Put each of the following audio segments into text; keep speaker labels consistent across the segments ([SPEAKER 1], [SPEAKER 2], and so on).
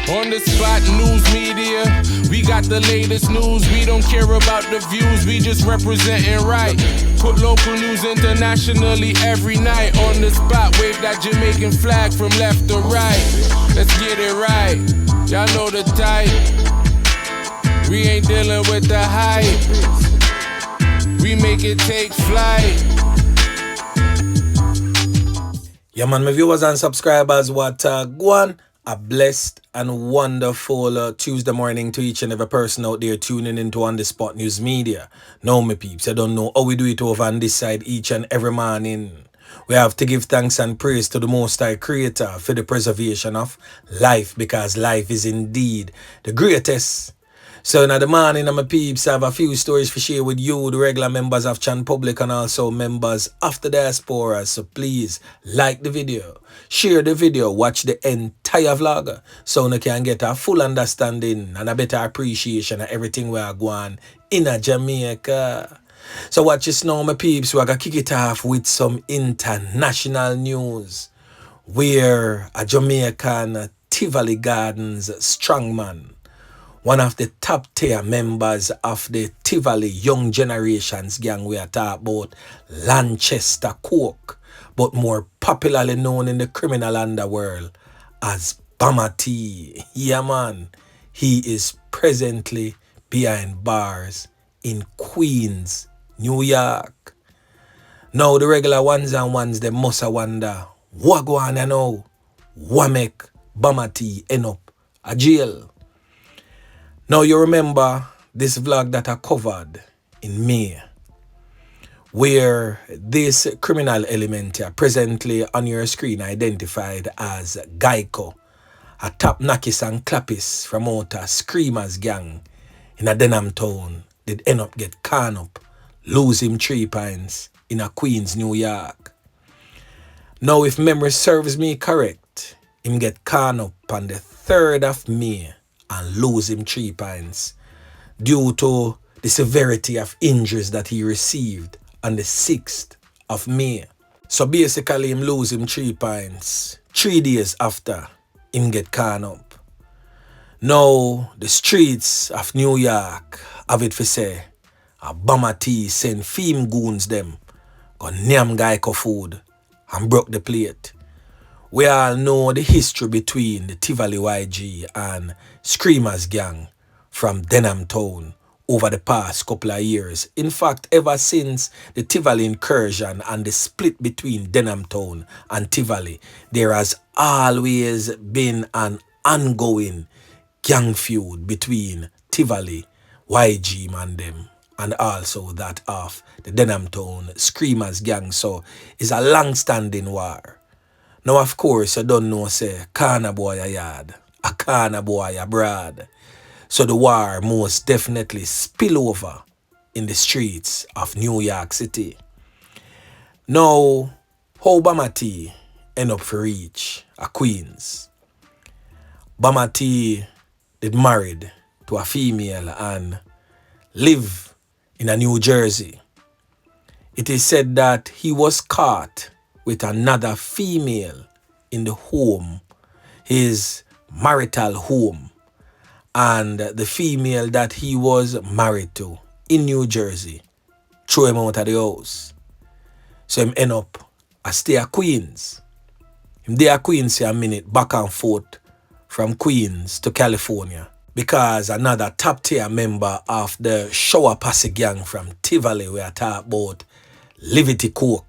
[SPEAKER 1] On the spot news media, we got the latest news. We don't care about the views, we just representing right. Put local news internationally every night. On the spot, wave that Jamaican flag from left to right. Let's get it right, y'all know the type. We ain't dealing with the hype, we make it take flight.
[SPEAKER 2] Yeah man, my viewers and subscribers, what go on? A blessed and wonderful Tuesday morning to each and every person out there tuning into On The Spot News Media. Now my peeps, I don't know how we do it over on this side each and every morning. We have to give thanks and praise to the Most High Creator for the preservation of life, because life is indeed the greatest. So in the morning, my peeps, I have a few stories to share with you, the regular members of Chan Public and also members of the diaspora. So please like the video, share the video, watch the entire vlog so you can get a full understanding and a better appreciation of everything we are going in Jamaica. So watch this now, my peeps. We're going to kick it off with some international news where a Jamaican Tivoli Gardens strongman, one of the top tier members of the Tivoli Young Generations gang we are talking about, Lanchester Coke, but more popularly known in the criminal underworld as Bamma. Yeah man, he is presently behind bars in Queens, New York. Now the regular ones and ones, they must wonder, what go on now? What make Bamma end up a jail? Now you remember this vlog that I covered in May, where this criminal element here, presently on your screen identified as Geico, a top knockis and clappis from out a Screamers gang in a Denham town, did end up get caught up, lose him 3 pints in a Queens, New York. Now if memory serves me correct, him get caught up on the 3rd of May and lose him 3 pints due to the severity of injuries that he received on the 6th of May. So basically him lose him 3 pints 3 days after him get caught up. Now the streets of New York have it for say a Bamma send fame goons them got name Geico food and broke the plate. We all know the history between the Tivoli YG and Screamers gang from Denham town over the past couple of years. In fact, ever since the Tivoli incursion and the split between Denham town and Tivoli, there has always been an ongoing gang feud between Tivoli, YG man them, and also that of the Denham town Screamers gang. So it's a long-standing war. Now, of course, you don't know, say, corner boy a yard, a corner boy abroad. So the war most definitely spill over in the streets of New York City. Now, how Bamma end up for reach a Queens? Bamma did married to a female and live in a New Jersey. It is said that he was caught with another female in the home, his marital home, and the female that he was married to in New Jersey threw him out of the house. So him end up a stay at Queens. Him there at Queens a minute back and forth from Queens to California, because another top tier member of the Shower Posse gang from Tivoli we are talking about, Liberty Coke,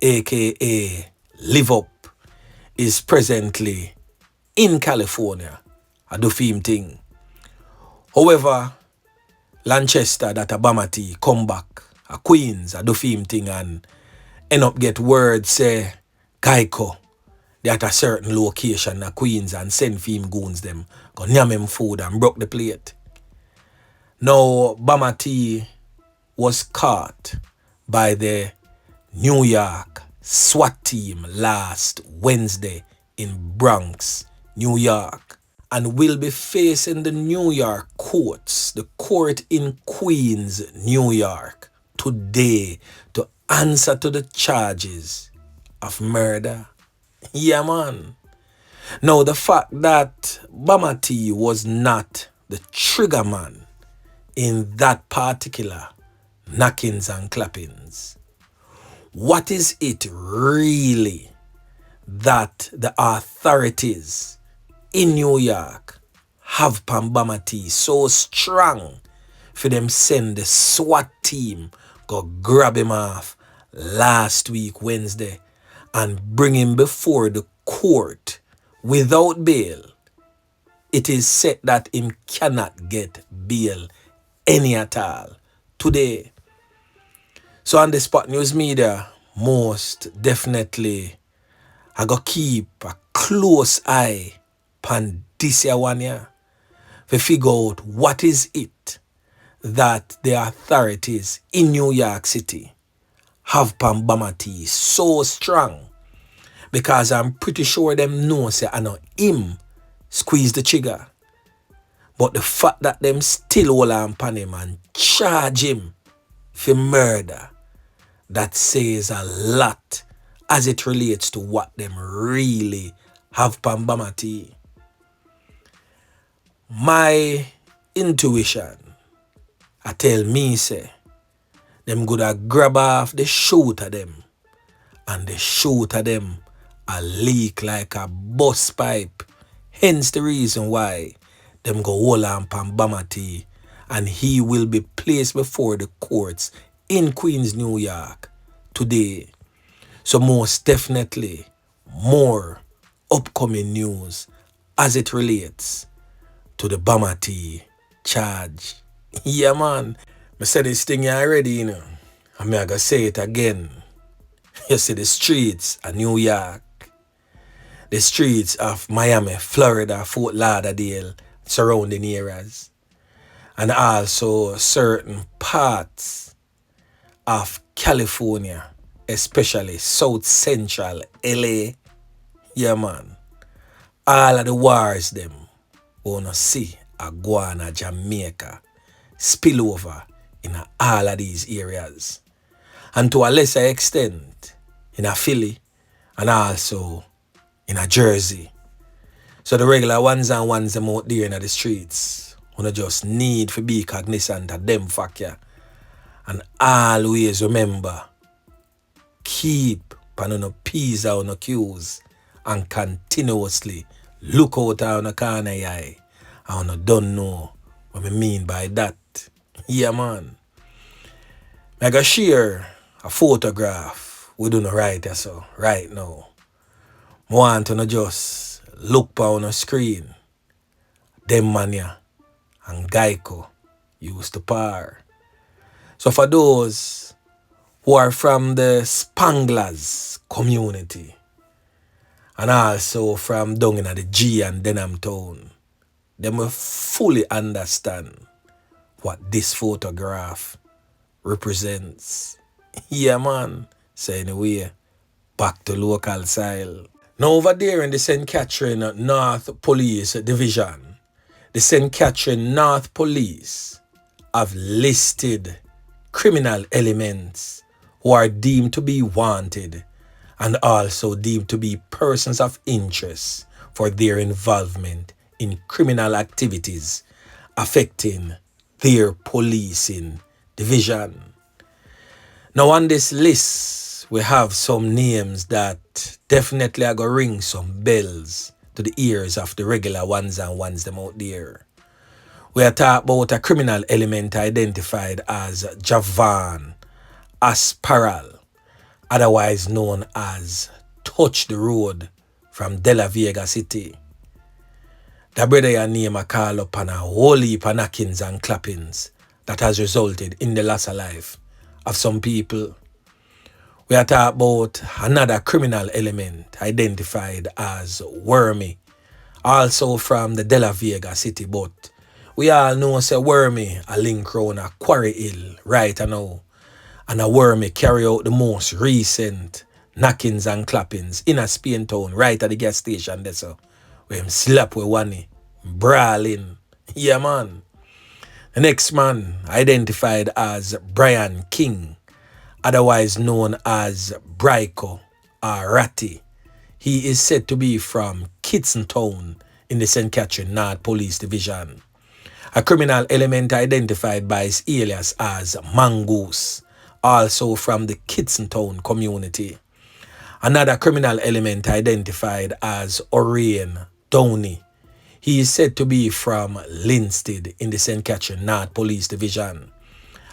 [SPEAKER 2] aka Live Up, is presently in California. I do film thing. However, Lanchester, that a Bamma come back a Queens, I do film thing and end up get word say Geico, they at a certain location a Queens and send film goons them go nyam him food and broke the plate. Now Bamma was caught by the New York SWAT team last Wednesday in Bronx, New York, and will be facing the New York courts, the court in Queens, New York, today to answer to the charges of murder. Yeah, man. Now, the fact that Bamma T was not the trigger man in that particular knockings and clappings, what is it really that the authorities in New York have pan Bamma T so strong for them send the SWAT team go grab him off last week Wednesday and bring him before the court without bail? It is said that him cannot get bail any at all today. So on the Spot News Media, most definitely I go keep a close eye pan this year one year to figure out what is it that the authorities in New York City have pan Bamma T so strong, because I'm pretty sure them know say I know him squeeze the trigger. But the fact that them still hold on pan him and charge him for murder, that says a lot as it relates to what them really have pan Bamma T. My intuition, I tell me say, them gonna grab off the shoot of them, and the shoot of them a leak like a bus pipe. Hence the reason why them go hold on pan Bamma T, and he will be placed before the courts in Queens, New York today. So most definitely more upcoming news as it relates to the Bamma T charge. Yeah, man. I said this thing already, you know. I'm gonna say it again. You see, the streets of New York, the streets of Miami, Florida, Fort Lauderdale, surrounding areas, and also certain parts of California, especially South Central LA. Yeah, man. All of the wars them wanna see a Guana, Jamaica spill over in all of these areas, and to a lesser extent in a Philly and also in a Jersey. So the regular ones and ones them out there in the streets wanna just need to be cognizant of them factor, and always remember, keep on no P's or no Q's, and continuously look out on the corner eye. I don't know what I mean by that. Yeah, man. I gotta share a photograph we do right so right now. I want to just look on the screen. Them mania and Geico used to par. So for those who are from the Spanglers community, and also from down in the G and Denham town, they will fully understand what this photograph represents. Yeah, man. So anyway, back to local style. Now over there in the St. Catherine North Police Division, the St. Catherine North Police have listed criminal elements who are deemed to be wanted and also deemed to be persons of interest for their involvement in criminal activities affecting their policing division. Now on this list, we have some names that definitely are going to ring some bells to the ears of the regular ones and ones them out there. We are talking about a criminal element identified as Javan Asparal, otherwise known as Touch the Road from De La Vega City. The brother your name a call up on a whole heap of knockings and clappings that has resulted in the loss of life of some people. We are talking about another criminal element identified as Wormy, also from the De La Vega City, but we all know say Wormy a link round a Quarry Hill right now, and a Wormy carry out the most recent knockings and clappings in a Spain town right at the gas station there, so where him slap with one brawling. Yeah, man. The next man identified as Brian King, otherwise known as Bryco or Ratty. He is said to be from Kitson Town in the St. Catherine North Police Division. A criminal element identified by his alias as Mongoose, also from the Kitson Town community. Another criminal element identified as Orion Downey. He is said to be from Lanchester in the St. Catherine North Police Division.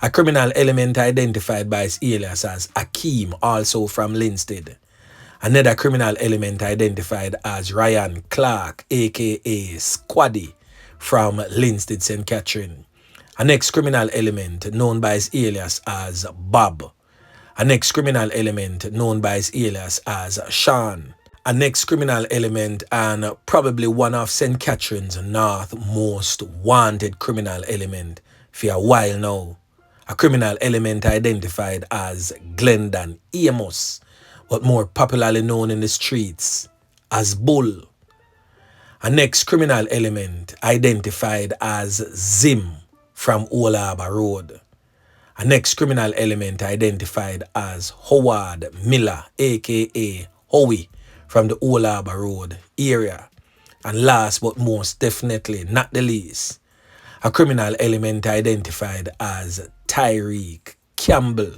[SPEAKER 2] A criminal element identified by his alias as Akeem, also from Lanchester. Another criminal element identified as Ryan Clark, aka Squaddy, from Lanchester, St. Catherine. A next criminal element known by his alias as Bob. A next criminal element known by his alias as Sean. A next criminal element and probably one of St. Catherine's North most wanted criminal element for a while now. A criminal element identified as Glendon Amos, but more popularly known in the streets as Bull. A next criminal element identified as Zim from Old Harbour Road. A next criminal element identified as Howard Miller, aka Howie, from the Old Harbour Road area. And last but most definitely not the least, a criminal element identified as Tyreek Campbell,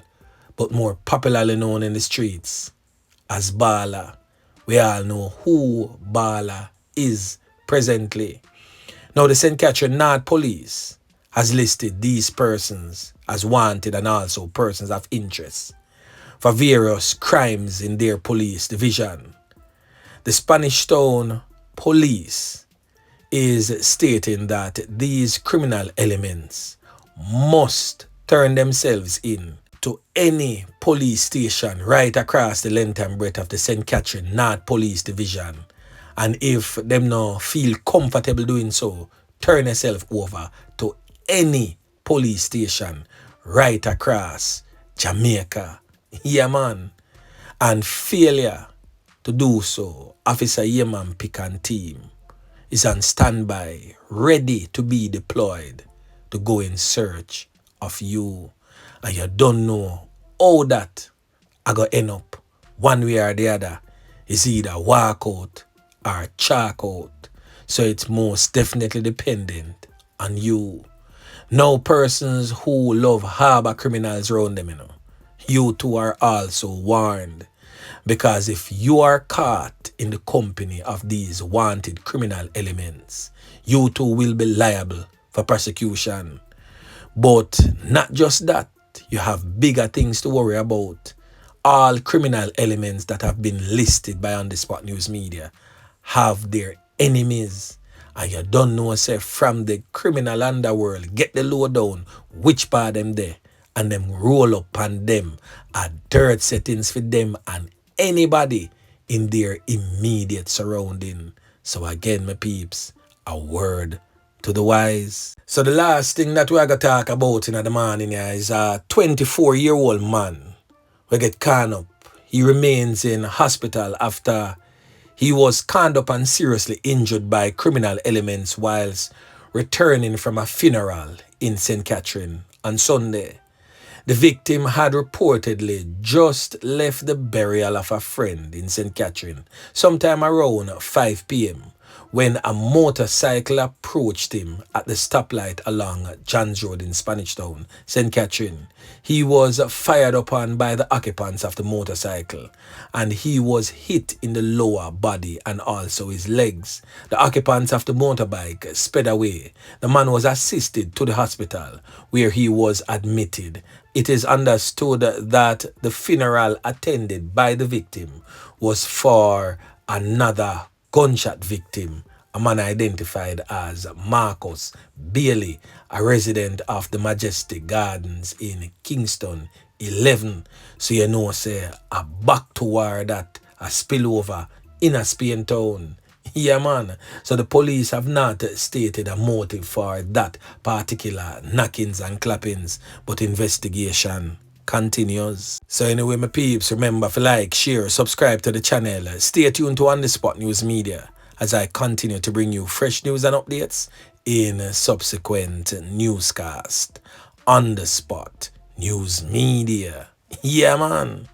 [SPEAKER 2] but more popularly known in the streets as Bala. We all know who Bala is presently. Now the St. Catherine North Police has listed these persons as wanted and also persons of interest for various crimes in their police division. The Spanish Town Police is stating that these criminal elements must turn themselves in to any police station right across the length and breadth of the St. Catherine North Police Division. And if them no feel comfortable doing so, turn yourself over to any police station right across Jamaica. Yeah, man. And failure to do so, Officer Yeman Pick and team is on standby, ready to be deployed to go in search of you. And you don't know how that I go end up one way or the other. It's either walk out or chalk out. So it's most definitely dependent on you. Now persons who love harbor criminals around them, you two are also warned. Because if you are caught in the company of these wanted criminal elements, you too will be liable for prosecution. But not just that, you have bigger things to worry about. All criminal elements that have been listed by On The Spot News Media have their enemies. And you don't know, say, from the criminal underworld, get the lowdown, which part them there, and them roll up on them are dirt settings for them and anybody in their immediate surrounding. So again, my peeps, a word to the wise. So the last thing that we're going to talk about in the morning here is a 24-year-old man who get caught up. He remains in hospital after he was conned up and seriously injured by criminal elements whilst returning from a funeral in St. Catherine on Sunday. The victim had reportedly just left the burial of a friend in St. Catherine sometime around 5 p.m. when a motorcycle approached him at the stoplight along Johns Road in Spanish Town, St. Catherine. He was fired upon by the occupants of the motorcycle and he was hit in the lower body and also his legs. The occupants of the motorbike sped away. The man was assisted to the hospital where he was admitted. It is understood that the funeral attended by the victim was for another gunshot victim, a man identified as Marcus Bailey, a resident of the Majestic Gardens in Kingston 11. So you know, say, a back to war that a spillover in a Spain town. Yeah, man. So the police have not stated a motive for that particular knockings and clappings, but investigation continues. So anyway, my peeps, remember to like, share, subscribe to the channel. Stay tuned to On The Spot News Media as I continue to bring you fresh news and updates in subsequent newscast. On The Spot News Media. Yeah, man.